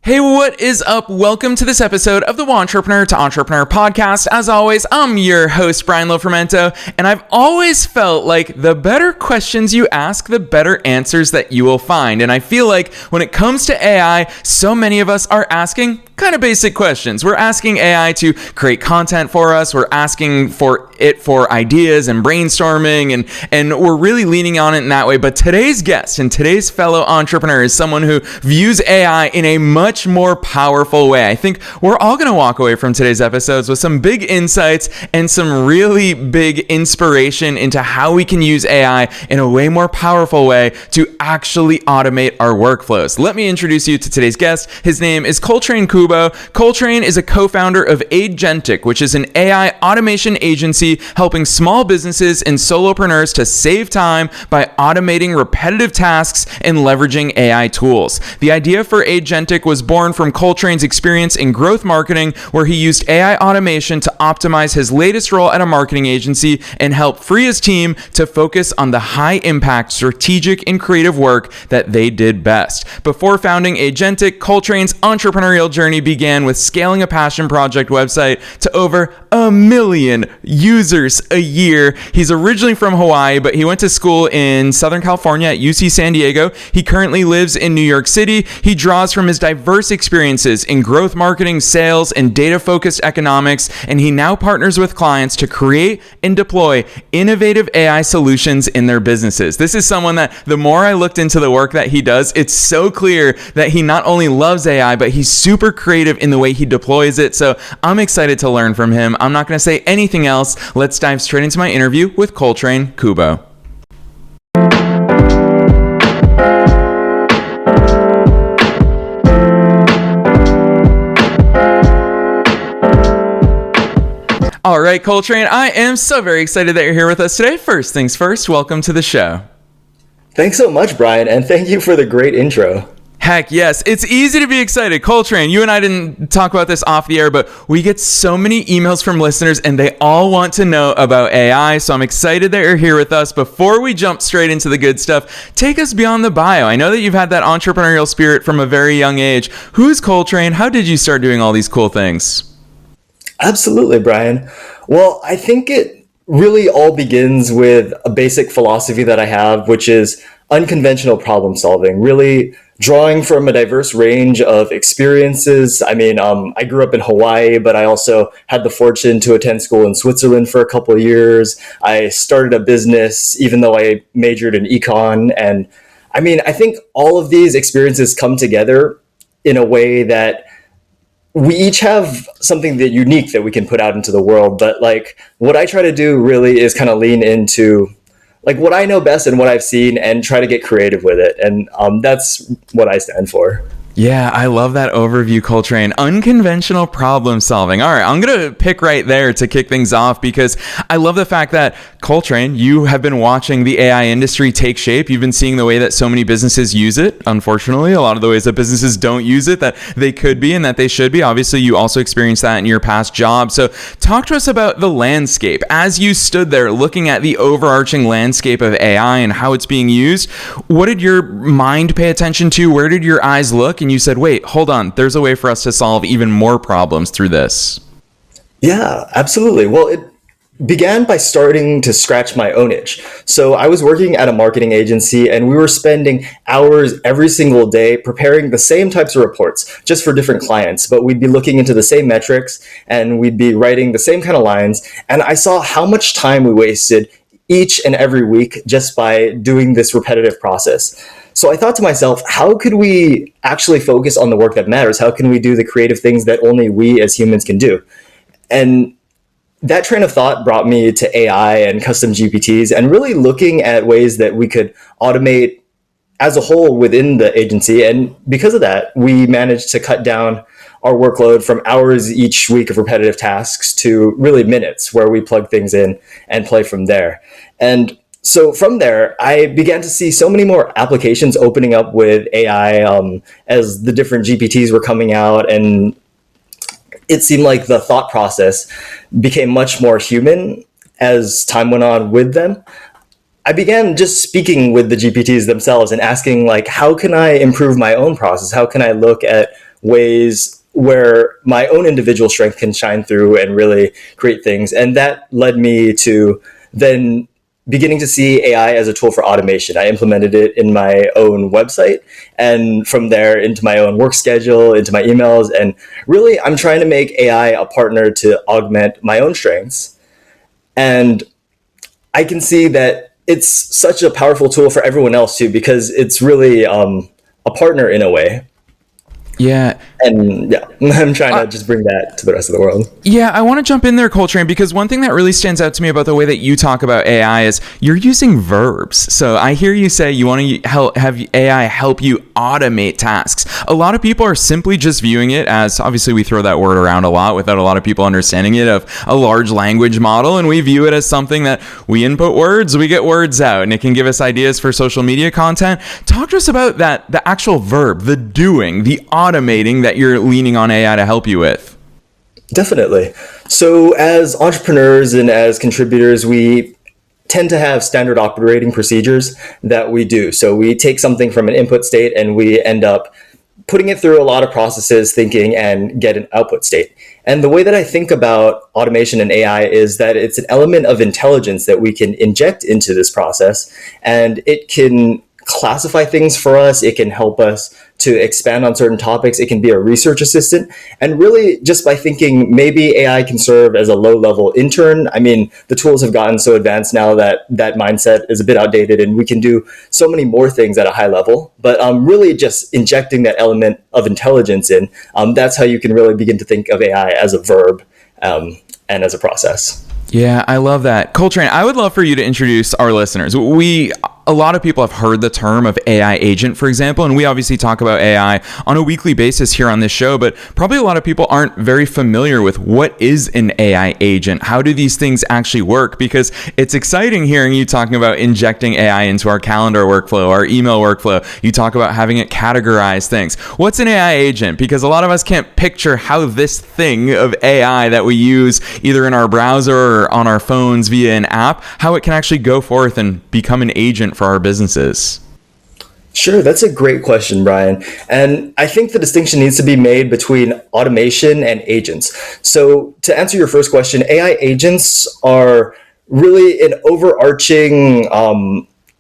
Hey, what is up? Welcome to this episode of the Entrepreneur to Entrepreneur podcast. As always, I'm your host, Brian Lofermento, and I've always felt like the better questions you ask, the better answers that you will find. And I feel like when it comes to AI, so many of us are asking kind of basic questions. We're asking AI to create content for us. We're asking for it for ideas and brainstorming, and we're really leaning on it in that way. But today's guest and today's fellow entrepreneur is someone who views AI in a much more powerful way. I think we're all going to walk away from today's episodes with some big insights and some really big inspiration into how we can use AI in a way more powerful way to actually automate our workflows. Let me introduce you to today's guest. His name is Coltrane Kubo. Coltrane is a co-founder of Agentic, which is an AI automation agency helping small businesses and solopreneurs to save time by automating repetitive tasks and leveraging AI tools. The idea for Agentic was born from Coltrane's experience in growth marketing, where he used AI automation to optimize his latest role at a marketing agency and help free his team to focus on the high-impact, strategic, and creative work that they did best. Before founding Agentic, Coltrane's entrepreneurial journey began with scaling a passion project website to over 1 million users a year. He's originally from Hawaii, but he went to school in Southern California at UC San Diego. He currently lives in New York City. He draws from his diverse experiences in growth marketing, sales, and data-focused economics, and he now partners with clients to create and deploy innovative AI solutions in their businesses. This is someone that the more I looked into the work that he does, it's so clear that he not only loves AI, but he's super creative in the way he deploys it. So I'm excited to learn from him. I'm not going to say anything else. Let's dive straight into my interview with Coltrane Kubo. All right, Coltrane, I am so very excited that you're here with us today. First things first, welcome to the show. Thanks so much, Brian, and thank you for the great intro. Heck yes, it's easy to be excited. Coltrane, you and I didn't talk about this off the air, but we get so many emails from listeners and they all want to know about AI. So I'm excited that you're here with us. Before we jump straight into the good stuff, take us beyond the bio. I know that you've had that entrepreneurial spirit from a very young age. Who's Coltrane? How did you start doing all these cool things? Absolutely, Brian. Well, I think it really all begins with a basic philosophy that I have, which is unconventional problem solving, really drawing from a diverse range of experiences. I grew up in Hawaii, but I also had the fortune to attend school in Switzerland for a couple of years. I started a business, even though I majored in econ. And I think all of these experiences come together in a way that we each have something that unique that we can put out into the world. But what I try to do really is kind of lean into what I know best and what I've seen and try to get creative with it. And that's what I stand for. Yeah, I love that overview, Coltrane. Unconventional problem solving. All right, I'm going to pick right there to kick things off because I love the fact that, Coltrane, you have been watching the AI industry take shape. You've been seeing the way that so many businesses use it. Unfortunately, a lot of the ways that businesses don't use it that they could be and that they should be. Obviously, you also experienced that in your past job. So talk to us about the landscape. As you stood there looking at the overarching landscape of AI and how it's being used, what did your mind pay attention to? Where did your eyes look? And you said, wait, hold on, there's a way for us to solve even more problems through this. Yeah, absolutely. Well, it began by starting to scratch my own itch. So I was working at a marketing agency and we were spending hours every single day preparing the same types of reports, just for different clients. But we'd be looking into the same metrics and we'd be writing the same kind of lines. And I saw how much time we wasted each and every week just by doing this repetitive process. So I thought to myself, how could we actually focus on the work that matters? How can we do the creative things that only we as humans can do? And that train of thought brought me to AI and custom GPTs and really looking at ways that we could automate as a whole within the agency. And because of that, we managed to cut down our workload from hours each week of repetitive tasks to really minutes, where we plug things in and play from there. And so from there, I began to see so many more applications opening up with AI as the different GPTs were coming out, and it seemed like the thought process became much more human as time went on with them. I began just speaking with the GPTs themselves and asking, how can I improve my own process? How can I look at ways where my own individual strength can shine through and really create things. And that led me to then beginning to see AI as a tool for automation. I implemented it in my own website, and from there into my own work schedule, into my emails. And really, I'm trying to make AI a partner to augment my own strengths. And I can see that it's such a powerful tool for everyone else too, because it's really a partner in a way. Yeah. And yeah, I'm trying to just bring that to the rest of the world. Yeah, I want to jump in there, Coltrane, because one thing that really stands out to me about the way that you talk about AI is you're using verbs. So I hear you say you want to have AI help you automate tasks. A lot of people are simply just viewing it as, obviously we throw that word around a lot without a lot of people understanding it, of a large language model, and we view it as something that we input words, we get words out, and it can give us ideas for social media content. Talk to us about that, the actual verb, the doing, the automating that you're leaning on AI to help you with. Definitely. So as entrepreneurs and as contributors, we tend to have standard operating procedures that we do. So we take something from an input state and we end up putting it through a lot of processes, thinking, and get an output state. And the way that I think about automation and AI is that it's an element of intelligence that we can inject into this process, and it can classify things for us. It can help us to expand on certain topics. It can be a research assistant. And really, just by thinking maybe AI can serve as a low-level intern. I mean, the tools have gotten so advanced now that that mindset is a bit outdated, and we can do so many more things at a high level. But really just injecting that element of intelligence in, that's how you can really begin to think of AI as a verb and as a process. Yeah, I love that. Coltrane, I would love for you to introduce our listeners. A lot of people have heard the term of AI agent, for example, and we obviously talk about AI on a weekly basis here on this show, but probably a lot of people aren't very familiar with what is an AI agent. How do these things actually work? Because it's exciting hearing you talking about injecting AI into our calendar workflow, our email workflow. You talk about having it categorize things. What's an AI agent? Because a lot of us can't picture how this thing of AI that we use either in our browser or on our phones via an app, how it can actually go forth and become an agent for our businesses. Sure, that's a great question, Brian. And I think the distinction needs to be made between automation and agents. So to answer your first question, AI agents are really an overarching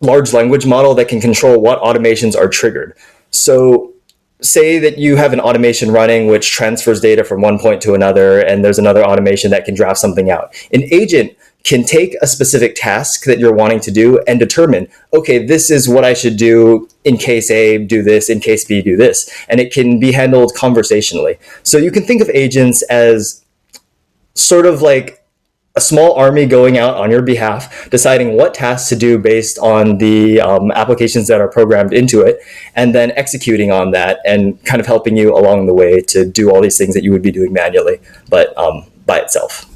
large language model that can control what automations are triggered. So say that you have an automation running which transfers data from one point to another, and there's another automation that can draft something out. An agent can take a specific task that you're wanting to do and determine, okay, this is what I should do in case A, do this, in case B, do this. And it can be handled conversationally. So you can think of agents as sort of like a small army going out on your behalf, deciding what tasks to do based on the applications that are programmed into it, and then executing on that and kind of helping you along the way to do all these things that you would be doing manually, but by itself.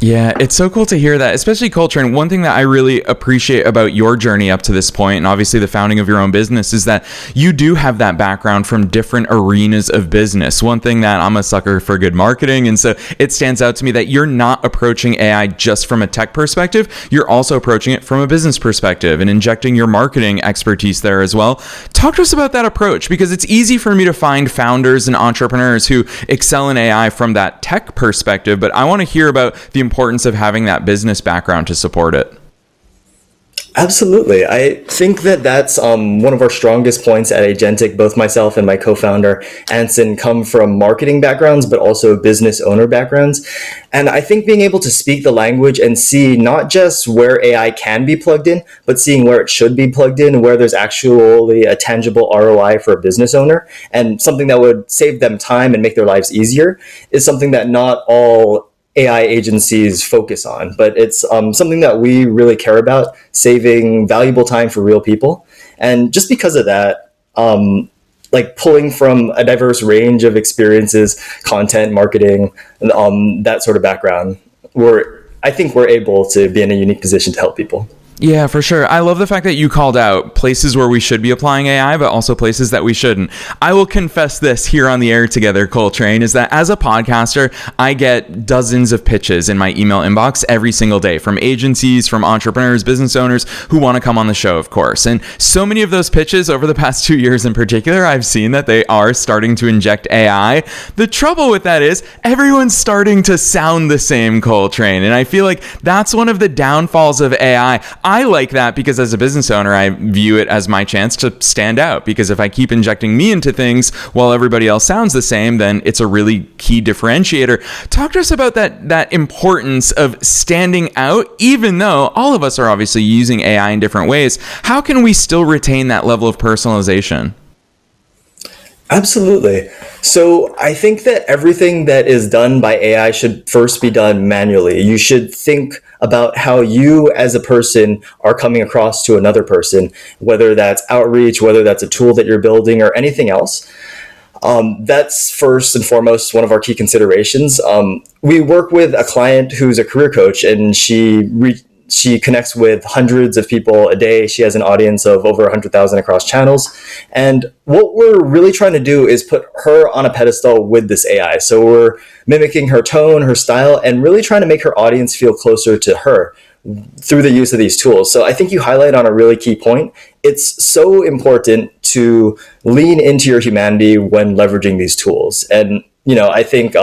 Yeah, it's so cool to hear that, especially Coltrane. One thing that I really appreciate about your journey up to this point, and obviously the founding of your own business, is that you do have that background from different arenas of business. One thing that I'm a sucker for good marketing, and so it stands out to me that you're not approaching AI just from a tech perspective. You're also approaching it from a business perspective and injecting your marketing expertise there as well. Talk to us about that approach, because it's easy for me to find founders and entrepreneurs who excel in AI from that tech perspective, but I want to hear about the importance of having that business background to support it. Absolutely. I think that that's one of our strongest points at Agentic. Both myself and my co-founder, Anson, come from marketing backgrounds, but also business owner backgrounds. And I think being able to speak the language and see not just where AI can be plugged in, but seeing where it should be plugged in, where there's actually a tangible ROI for a business owner and something that would save them time and make their lives easier, is something that not all AI agencies focus on, but it's something that we really care about, saving valuable time for real people. And just because of that, like pulling from a diverse range of experiences, content, marketing, that sort of background, I think we're able to be in a unique position to help people. Yeah, for sure. I love the fact that you called out places where we should be applying AI, but also places that we shouldn't. I will confess this here on the air together, Coltrane, is that as a podcaster, I get dozens of pitches in my email inbox every single day from agencies, from entrepreneurs, business owners who want to come on the show, of course. And so many of those pitches over the past 2 years in particular, I've seen that they are starting to inject AI. The trouble with that is everyone's starting to sound the same, Coltrane. And I feel like that's one of the downfalls of AI. I like that because as a business owner, I view it as my chance to stand out, because if I keep injecting me into things while everybody else sounds the same, then it's a really key differentiator. Talk to us about that importance of standing out, even though all of us are obviously using AI in different ways. How can we still retain that level of personalization? Absolutely. So I think that everything that is done by AI should first be done manually. You should think about how you as a person are coming across to another person, whether that's outreach, whether that's a tool that you're building or anything else. That's first and foremost one of our key considerations. We work with a client who's a career coach, and she connects with hundreds of people a day. She has an audience of over 100,000 across channels. And what we're really trying to do is put her on a pedestal with this AI. So we're mimicking her tone, her style, and really trying to make her audience feel closer to her through the use of these tools. So I think you highlight on a really key point. It's so important to lean into your humanity when leveraging these tools. And I think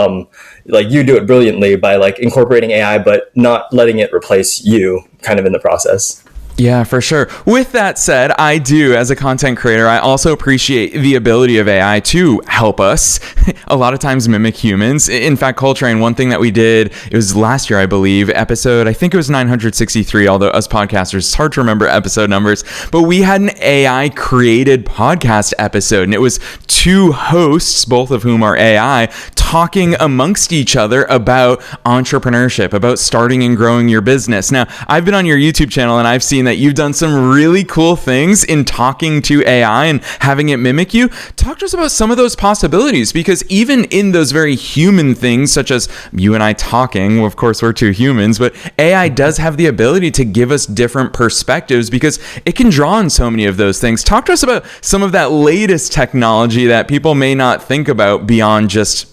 like you do it brilliantly by like incorporating AI, but not letting it replace you kind of in the process. Yeah, for sure. With that said, I do, as a content creator, I also appreciate the ability of AI to help us a lot of times mimic humans. In fact, Coltrane, one thing that we did, it was last year, I believe, episode, I think it was 963, although us podcasters, it's hard to remember episode numbers, but we had an AI created podcast episode, and it was two hosts, both of whom are AI, talking amongst each other about entrepreneurship, about starting and growing your business. Now, I've been on your YouTube channel and I've seen that you've done some really cool things in talking to AI and having it mimic you. Talk to us about some of those possibilities, because even in those very human things, such as you and I talking, well, of course we're two humans, but AI does have the ability to give us different perspectives because it can draw on so many of those things. Talk to us about some of that latest technology that people may not think about beyond just,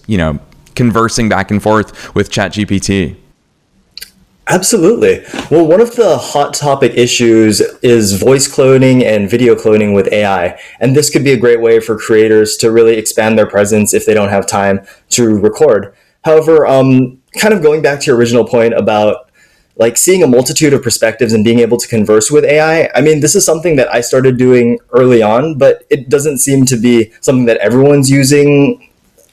conversing back and forth with ChatGPT. Absolutely. Well, one of the hot topic issues is voice cloning and video cloning with AI. And this could be a great way for creators to really expand their presence if they don't have time to record. However, kind of going back to your original point about like seeing a multitude of perspectives and being able to converse with AI. I mean, this is something that I started doing early on, but it doesn't seem to be something that everyone's using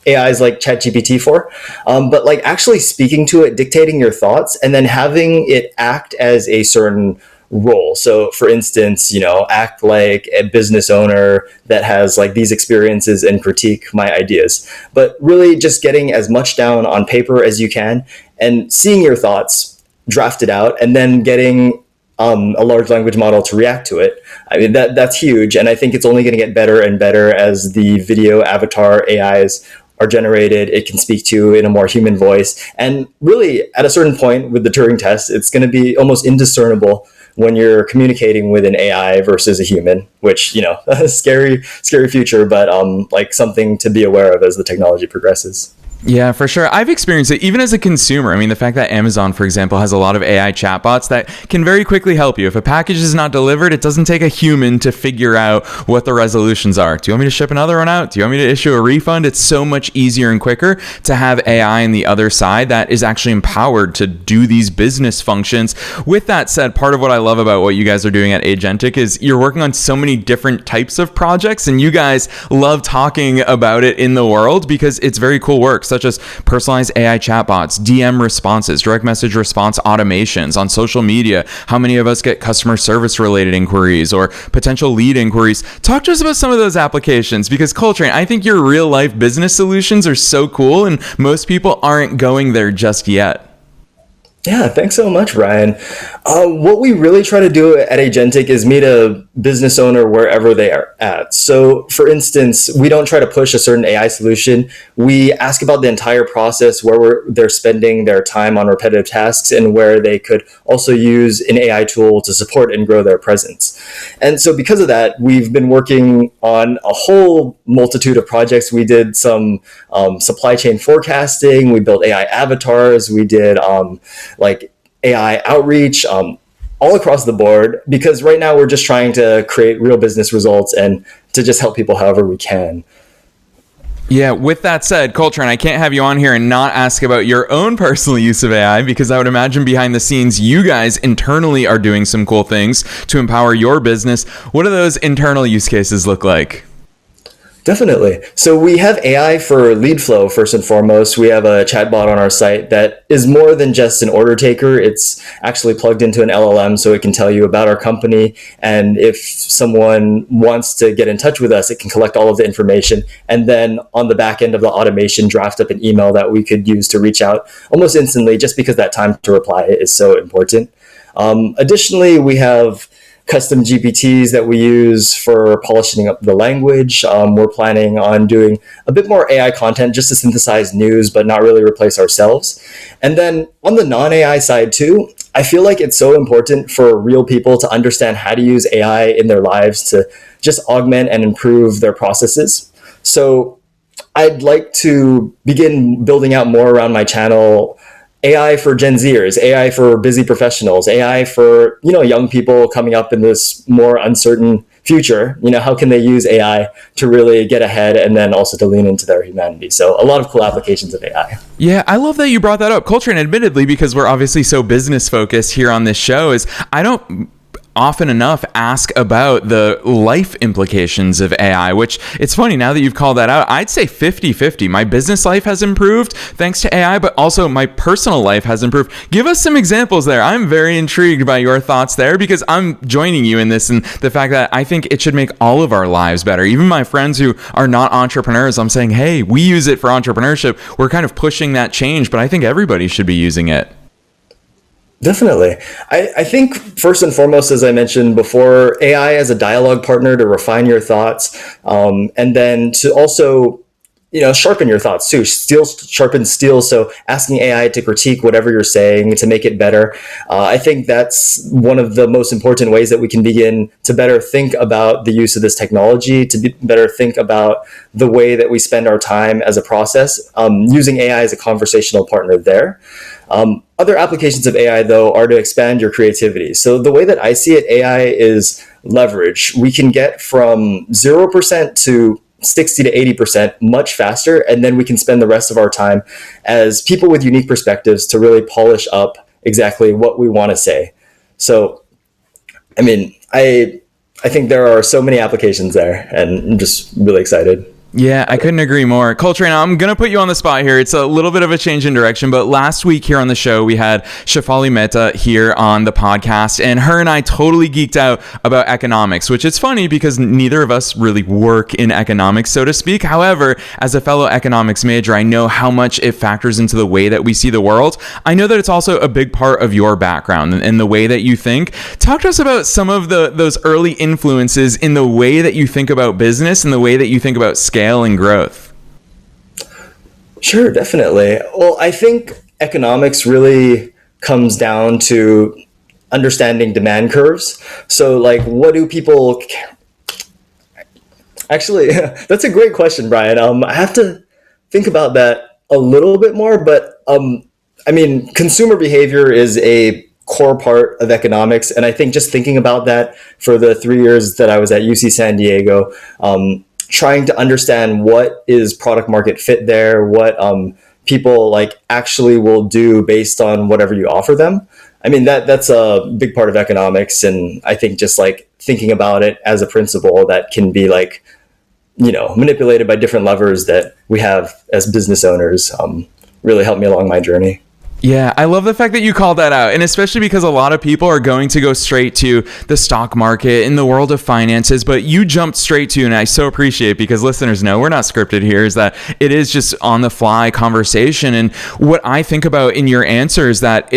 AIs like ChatGPT for, but like actually speaking to it, dictating your thoughts, and then having it act as a certain role. So for instance, act like a business owner that has like these experiences and critique my ideas, but really just getting as much down on paper as you can and seeing your thoughts drafted out and then getting a large language model to react to it. I mean, that's huge. And I think it's only going to get better and better as the video avatar AIs are generated. It can speak to in a more human voice. And really, at a certain point with the Turing test, it's going to be almost indiscernible when you're communicating with an AI versus a human, which, a scary future, but like something to be aware of as the technology progresses. Yeah, for sure. I've experienced it even as a consumer. I mean, the fact that Amazon, for example, has a lot of AI chatbots that can very quickly help you. If a package is not delivered, it doesn't take a human to figure out what the resolutions are. Do you want me to ship another one out? Do you want me to issue a refund? It's so much easier and quicker to have AI on the other side that is actually empowered to do these business functions. With that said, part of what I love about what you guys are doing at Agentic is you're working on so many different types of projects, and you guys love talking about it in the world because it's very cool work, such as personalized AI chatbots, DM responses, direct message response automations on social media. How many of us get customer service related inquiries or potential lead inquiries? Talk to us about some of those applications, because Coltrane, I think your real life business solutions are so cool and most people aren't going there just yet. Yeah, thanks so much, Ryan. What we really try to do at Agentic is meet a business owner wherever they are at. So for instance, we don't try to push a certain AI solution. We ask about the entire process, where they're spending their time on repetitive tasks and where they could also use an AI tool to support and grow their presence. And so because of that, we've been working on a whole multitude of projects. We did some supply chain forecasting. We built AI avatars. We did like AI outreach, all across the board, because right now we're just trying to create real business results and to just help people however we can. Yeah, with that said, Coltrane, I can't have you on here and not ask about your own personal use of AI, because I would imagine behind the scenes, you guys internally are doing some cool things to empower your business. What do those internal use cases look like? Definitely. So we have AI for lead flow, first and foremost. We have a chatbot on our site that is more than just an order taker. It's actually plugged into an LLM, so it can tell you about our company. And if someone wants to get in touch with us, it can collect all of the information. And then on the back end of the automation, draft up an email that we could use to reach out almost instantly, just because that time to reply is so important. Additionally, we have custom GPTs that we use for polishing up the language. We're planning on doing a bit more AI content just to synthesize news, but not really replace ourselves. And then on the non-AI side too, I feel like it's so important for real people to understand how to use AI in their lives to just augment and improve their processes. So I'd like to begin building out more around my channel AI for Gen Zers, AI for busy professionals, AI for, young people coming up in this more uncertain future. How can they use AI to really get ahead and then also to lean into their humanity? So a lot of cool applications of AI. Yeah, I love that you brought that up. Coltrane, admittedly, because we're obviously so business focused here on this show, is I don't often enough ask about the life implications of AI, which it's funny now that you've called that out. I'd say 50-50. My business life has improved thanks to AI, but also my personal life has improved. Give us some examples there. I'm very intrigued by your thoughts there, because I'm joining you in this, and the fact that I think it should make all of our lives better. Even my friends who are not entrepreneurs, I'm saying, hey, we use it for entrepreneurship. We're kind of pushing that change, but I think everybody should be using it. Definitely. I think first and foremost, as I mentioned before, AI as a dialogue partner to refine your thoughts, and then to also, sharpen your thoughts too. Steel sharpens steel. So asking AI to critique whatever you're saying to make it better. I think that's one of the most important ways that we can begin to better think about the use of this technology, to better think about the way that we spend our time as a process, using AI as a conversational partner there. Other applications of AI, though, are to expand your creativity. So the way that I see it, AI is leverage. We can get from 0% to 60 to 80% much faster, and then we can spend the rest of our time as people with unique perspectives to really polish up exactly what we want to say. So, I think there are so many applications there, and I'm just really excited. Yeah, I couldn't agree more. Coltrane, I'm going to put you on the spot here. It's a little bit of a change in direction, but last week here on the show, we had Shefali Mehta here on the podcast, and her and I totally geeked out about economics, which is funny because neither of us really work in economics, so to speak. However, as a fellow economics major, I know how much it factors into the way that we see the world. I know that it's also a big part of your background and the way that you think. Talk to us about some of those early influences in the way that you think about business and the way that you think about scale and growth. Sure, definitely. Well, I think economics really comes down to understanding demand curves. So, what do people actually? That's a great question, Brian. I have to think about that a little bit more, but consumer behavior is a core part of economics, and I think just thinking about that for the 3 years that I was at UC San Diego, trying to understand what is product market fit there, what people actually will do based on whatever you offer them. That's a big part of economics, and I think just thinking about it as a principle that can be manipulated by different levers that we have as business owners really helped me along my journey. Yeah, I love the fact that you called that out, and especially because a lot of people are going to go straight to the stock market in the world of finances, but you jumped straight to, and I so appreciate, because listeners know we're not scripted here, is that it is just on the fly conversation. And what I think about in your answer is that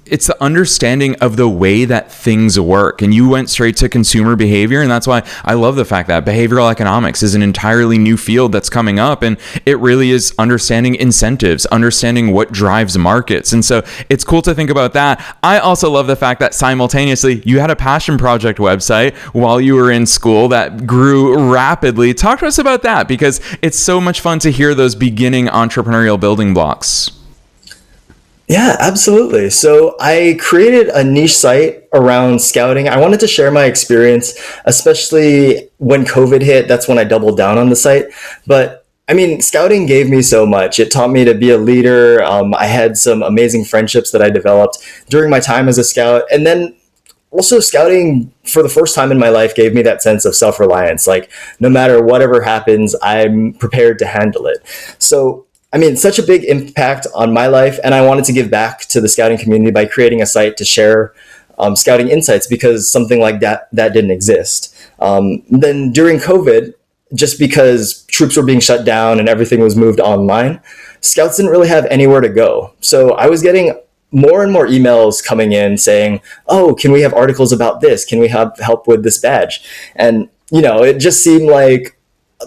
it's the understanding of the way that things work. And you went straight to consumer behavior. And that's why I love the fact that behavioral economics is an entirely new field that's coming up. And it really is understanding incentives, understanding what drives markets. And so it's cool to think about that. I also love the fact that simultaneously you had a passion project website while you were in school that grew rapidly. Talk to us about that, because it's so much fun to hear those beginning entrepreneurial building blocks. Yeah, absolutely. So I created a niche site around scouting. I wanted to share my experience, especially when COVID hit. That's when I doubled down on the site. But I mean, scouting gave me so much. It taught me to be a leader. I had some amazing friendships that I developed during my time as a scout. And then also scouting for the first time in my life gave me that sense of self-reliance. Like, no matter whatever happens, I'm prepared to handle it. So I mean, such a big impact on my life, and I wanted to give back to the scouting community by creating a site to share scouting insights, because something like that didn't exist. Then during COVID, just because troops were being shut down and everything was moved online, scouts didn't really have anywhere to go. So I was getting more and more emails coming in saying, "Oh, can we have articles about this? Can we have help with this badge?" And it just seemed like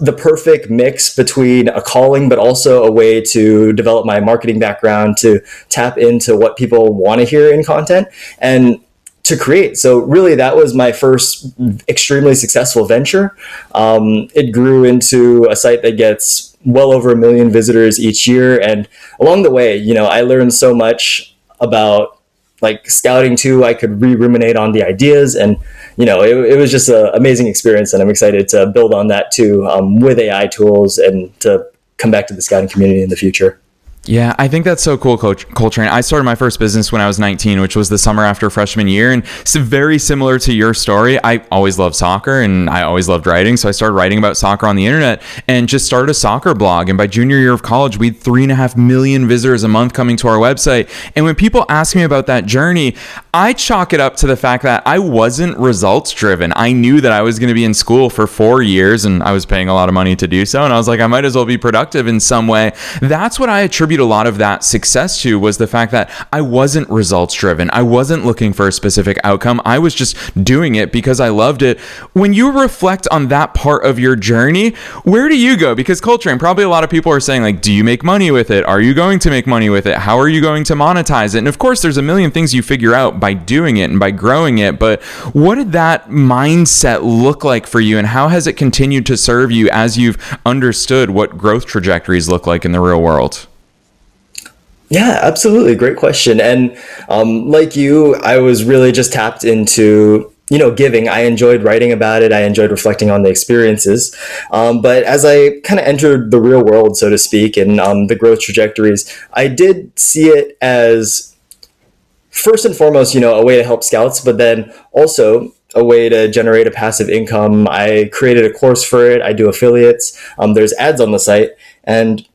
the perfect mix between a calling, but also a way to develop my marketing background, to tap into what people want to hear in content and to create. So really, that was my first extremely successful venture. It grew into a site that gets well over 1 million visitors each year. And along the way, I learned so much about like scouting too. I could ruminate on the ideas, and it was just an amazing experience, and I'm excited to build on that too, with AI tools, and to come back to the scouting community in the future. Yeah, I think that's so cool, Coltrane. I started my first business when I was 19, which was the summer after freshman year. And it's very similar to your story. I always loved soccer and I always loved writing. So I started writing about soccer on the internet and just started a soccer blog. And by junior year of college, we had 3.5 million visitors a month coming to our website. And when people ask me about that journey, I chalk it up to the fact that I wasn't results driven. I knew that I was going to be in school for 4 years and I was paying a lot of money to do so. And I was like, I might as well be productive in some way. That's what I attribute a lot of that success to, was the fact that I wasn't results driven. I wasn't looking for a specific outcome. I was just doing it because I loved it. When you reflect on that part of your journey, where do you go? Because Coltrane, probably a lot of people are saying like, do you make money with it? Are you going to make money with it? How are you going to monetize it? And of course, there's a million things you figure out by doing it and by growing it. But what did that mindset look like for you? And how has it continued to serve you as you've understood what growth trajectories look like in the real world? Yeah, absolutely. Great question. And like you, I was really just tapped into, giving. I enjoyed writing about it. I enjoyed reflecting on the experiences. But as I kind of entered the real world, so to speak, and the growth trajectories, I did see it as, first and foremost, a way to help scouts, but then also a way to generate a passive income. I created a course for it. I do affiliates. There's ads on the site. And,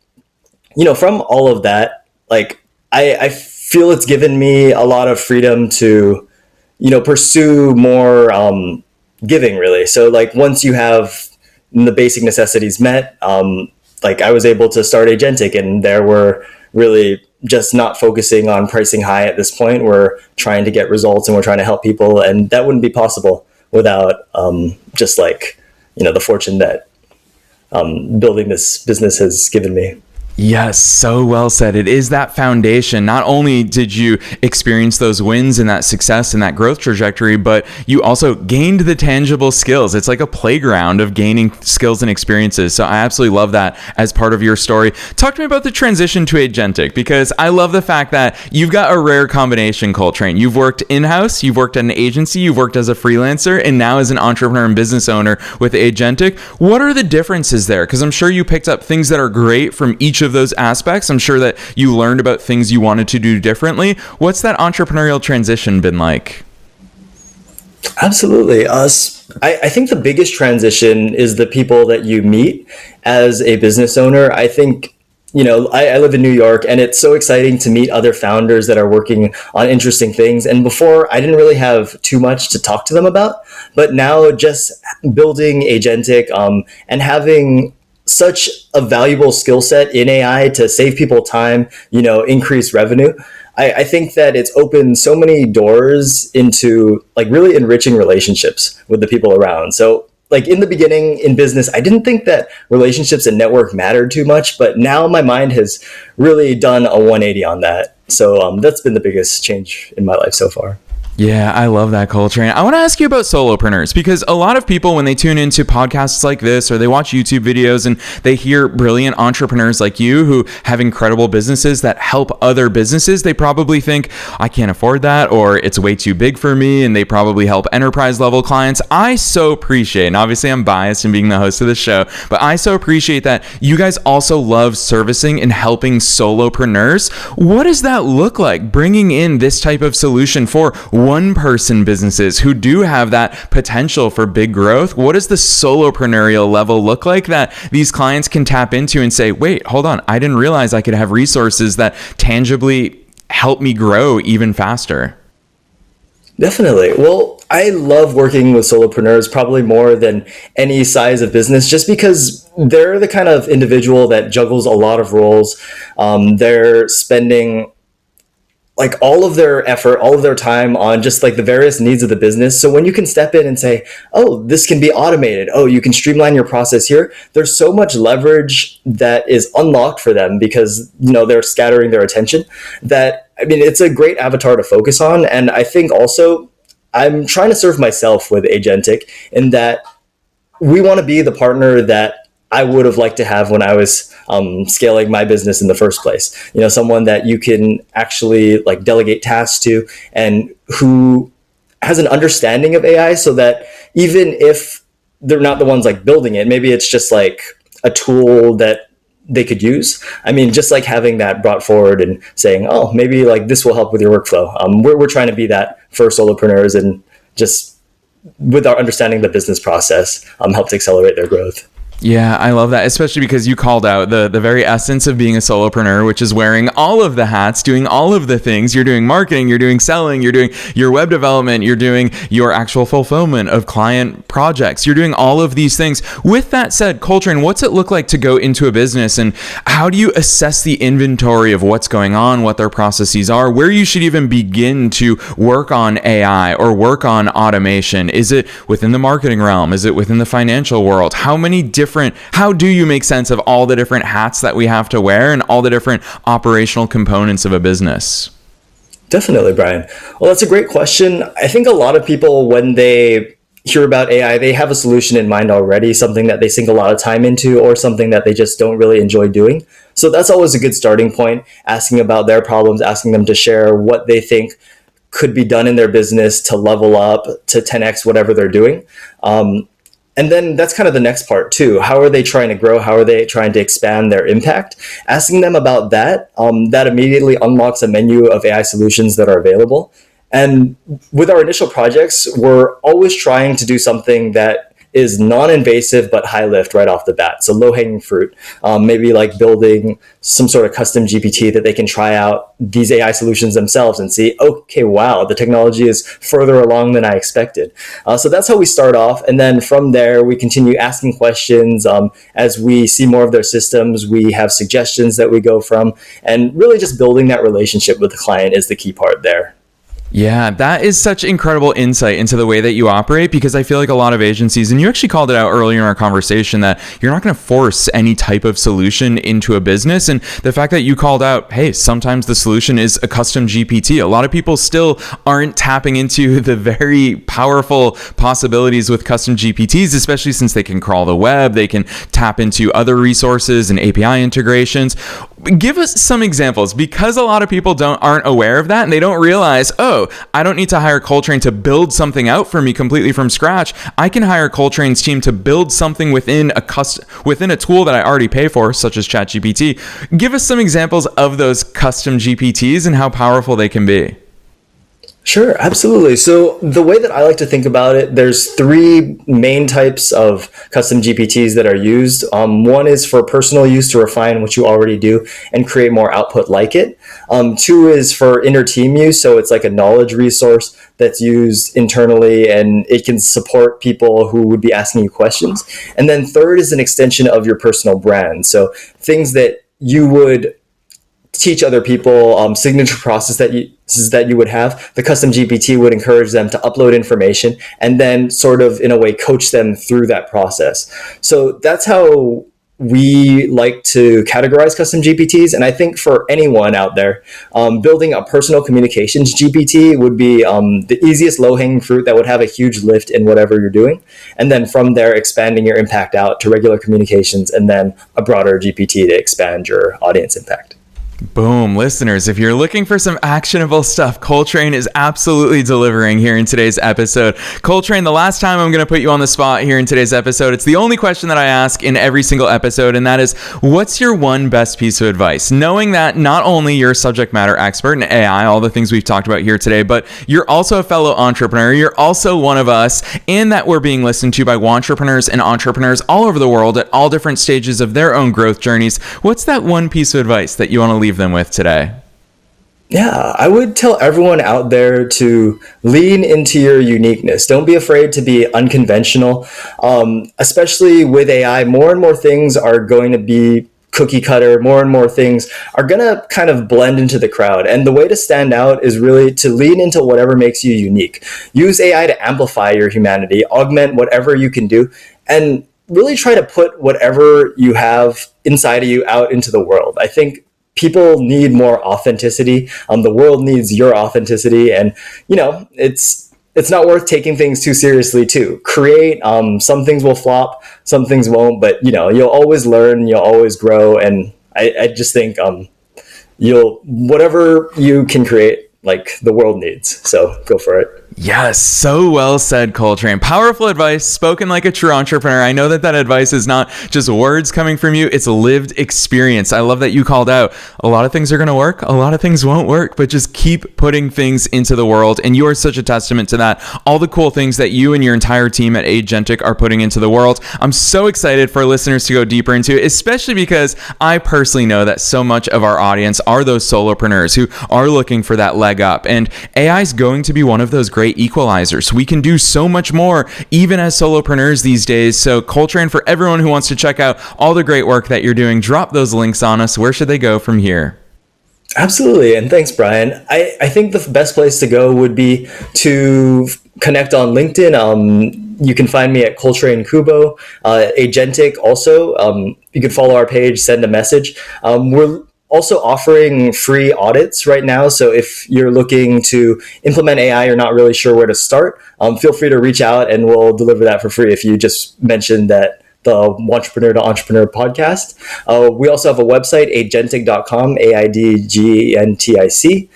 from all of that, like, I feel it's given me a lot of freedom to, pursue more giving, really. So like, once you have the basic necessities met, like I was able to start Agentic, and there we're really just not focusing on pricing high at this point. We're trying to get results and we're trying to help people. And that wouldn't be possible without just like, the fortune that building this business has given me. Yes, so well said. It is that foundation. Not only did you experience those wins and that success and that growth trajectory, but you also gained the tangible skills. It's like a playground of gaining skills and experiences. So I absolutely love that as part of your story. Talk to me about the transition to Agentic, because I love the fact that you've got a rare combination, Coltrane. You've worked in-house, you've worked at an agency, you've worked as a freelancer, and now as an entrepreneur and business owner with Agentic. What are the differences there? Because I'm sure you picked up things that are great from each of those aspects. I'm sure that you learned about things you wanted to do differently. What's that entrepreneurial transition been like? Absolutely. I think the biggest transition is the people that you meet as a business owner. I think, I live in New York, and it's so exciting to meet other founders that are working on interesting things. And before, I didn't really have too much to talk to them about. But now, just building Agentic and having such a valuable skill set in AI to save people time, increase revenue. I think that it's opened so many doors into like really enriching relationships with the people around. So like in the beginning in business, I didn't think that relationships and network mattered too much, but now my mind has really done a 180 on that. So that's been the biggest change in my life so far. Yeah, I love that, Coltrane. I want to ask you about solopreneurs, because a lot of people, when they tune into podcasts like this or they watch YouTube videos and they hear brilliant entrepreneurs like you who have incredible businesses that help other businesses, they probably think, I can't afford that, or it's way too big for me, and they probably help enterprise level clients. I so appreciate, and obviously I'm biased in being the host of the show, but I so appreciate that you guys also love servicing and helping solopreneurs. What does that look like, bringing in this type of solution for one-person businesses who do have that potential for big growth? What does the solopreneurial level look like that these clients can tap into and say, wait, hold on, I didn't realize I could have resources that tangibly help me grow even faster? Definitely. Well, I love working with solopreneurs probably more than any size of business, just because they're the kind of individual that juggles a lot of roles. They're spending like all of their effort, all of their time on just like the various needs of the business. So when you can step in and say, oh, this can be automated. Oh, you can streamline your process here. There's so much leverage that is unlocked for them because, you know, they're scattering their attention that, I mean, it's a great avatar to focus on. And I think also I'm trying to serve myself with Agentic in that we want to be the partner that I would have liked to have when I was scaling my business in the first place. You know, someone that you can actually like delegate tasks to and who has an understanding of AI so that even if they're not the ones like building it, maybe it's just like a tool that they could use. I mean, just like having that brought forward and saying, oh, maybe like this will help with your workflow. We're trying to be that for solopreneurs and just with our understanding of the business process, help to accelerate their growth. Yeah, I love that, especially because you called out the very essence of being a solopreneur, which is wearing all of the hats, doing all of the things. You're doing marketing, you're doing selling, you're doing your web development, you're doing your actual fulfillment of client projects. You're doing all of these things. With that said, Coltrane, what's it look like to go into a business, and how do you assess the inventory of what's going on, what their processes are, where you should even begin to work on AI or work on automation? Is it within the marketing realm? Is it within the financial world? How do you make sense of all the different hats that we have to wear and all the different operational components of a business? Definitely, Brian. Well, that's a great question. I think a lot of people, when they hear about AI, they have a solution in mind already, something that they sink a lot of time into or something that they just don't really enjoy doing. So that's always a good starting point, asking about their problems, asking them to share what they think could be done in their business to level up, to 10x whatever they're doing. And then that's kind of the next part too. How are they trying to grow? How are they trying to expand their impact? Asking them about that, that immediately unlocks a menu of AI solutions that are available. And with our initial projects, we're always trying to do something that is non-invasive but high lift right off the bat. So low-hanging fruit, maybe like building some sort of custom GPT that they can try out these AI solutions themselves and see, okay, wow, the technology is further along than I expected. So that's how we start off. And then from there, we continue asking questions. As we see more of their systems, we have suggestions that we go from, and really just building that relationship with the client is the key part there. Yeah, that is such incredible insight into the way that you operate, because I feel like a lot of agencies, and you actually called it out earlier in our conversation, that you're not going to force any type of solution into a business. And the fact that you called out, hey, sometimes the solution is a custom GPT. A lot of people still aren't tapping into the very powerful possibilities with custom GPTs, especially since they can crawl the web, they can tap into other resources and API integrations. Give us some examples, because a lot of people aren't aware of that, and they don't realize, oh, I don't need to hire Coltrane to build something out for me completely from scratch. I can hire Coltrane's team to build something within a tool that I already pay for, such as ChatGPT. Give us some examples of those custom GPTs and how powerful they can be. Sure, absolutely. So the way that I like to think about it, there's three main types of custom GPTs that are used. One is for personal use to refine what you already do and create more output like it. Two is for inner team use. So it's like a knowledge resource that's used internally and it can support people who would be asking you questions. And then third is an extension of your personal brand. So things that you would teach other people signature process that you would have. The custom GPT would encourage them to upload information and then sort of in a way coach them through that process. So that's how we like to categorize custom GPTs. And I think for anyone out there, building a personal communications GPT would be the easiest low-hanging fruit that would have a huge lift in whatever you're doing. And then from there, expanding your impact out to regular communications and then a broader GPT to expand your audience impact. Boom, listeners, if you're looking for some actionable stuff, Coltrane is absolutely delivering here in today's episode. Coltrane, the last time I'm going to put you on the spot here in today's episode, it's the only question that I ask in every single episode, and that is, what's your one best piece of advice? Knowing that not only you're a subject matter expert in AI, all the things we've talked about here today, but you're also a fellow entrepreneur, you're also one of us, and that we're being listened to by entrepreneurs and entrepreneurs all over the world at all different stages of their own growth journeys. What's that one piece of advice that you want to leave them with today? Yeah, I would tell everyone out there to lean into your uniqueness. Don't be afraid to be unconventional. Especially with AI, more and more things are going to be cookie cutter. More and more things are going to kind of blend into the crowd. And the way to stand out is really to lean into whatever makes you unique. Use AI to amplify your humanity, augment whatever you can do, and really try to put whatever you have inside of you out into the world. I think people need more authenticity. The world needs your authenticity, and it's not worth taking things too seriously too. Create. Some things will flop, some things won't, but you'll always learn, you'll always grow, and I just think whatever you can create, like the world needs. So go for it. Yes, so well said, Coltrane. Powerful advice, spoken like a true entrepreneur. I know that advice is not just words coming from you, it's lived experience. I love that you called out a lot of things are going to work, a lot of things won't work, but just keep putting things into the world. And you are such a testament to that. All the cool things that you and your entire team at Agentic are putting into the world. I'm so excited for listeners to go deeper into it, especially because I personally know that so much of our audience are those solopreneurs who are looking for that leg up. And AI is going to be one of those great equalizers. We can do so much more even as solopreneurs these days. So Coltrane, for everyone who wants to check out all the great work that you're doing, drop those links on us. Where should they go from here? Absolutely. And thanks, Brian. I think the best place to go would be to connect on LinkedIn. You can find me at Coltrane Kubo, Agentic also. You can follow our page, send a message. We're also offering free audits right now. So if you're looking to implement AI, you're not really sure where to start, feel free to reach out and we'll deliver that for free if you just mentioned that the Entrepreneur to Entrepreneur podcast. We also have a website, aidgentic.com, AIDGENTIC,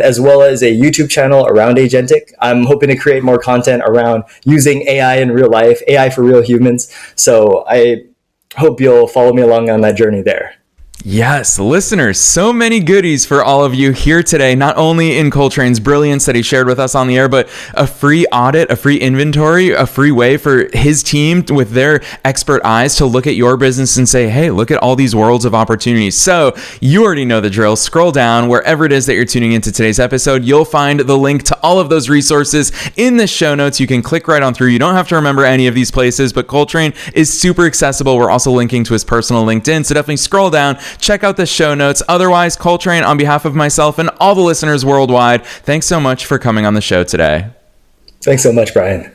as well as a YouTube channel around Agentic. I'm hoping to create more content around using AI in real life, AI for real humans. So I hope you'll follow me along on that journey there. Yes, listeners, so many goodies for all of you here today, not only in Coltrane's brilliance that he shared with us on the air, but a free audit, a free inventory, a free way for his team with their expert eyes to look at your business and say, hey, look at all these worlds of opportunities. So you already know the drill. Scroll down wherever it is that you're tuning into today's episode. You'll find the link to all of those resources in the show notes. You can click right on through. You don't have to remember any of these places, but Coltrane is super accessible. We're also linking to his personal LinkedIn, so definitely scroll down. Check out the show notes. Otherwise, Coltrane, on behalf of myself and all the listeners worldwide, thanks so much for coming on the show today. Thanks so much, Brian.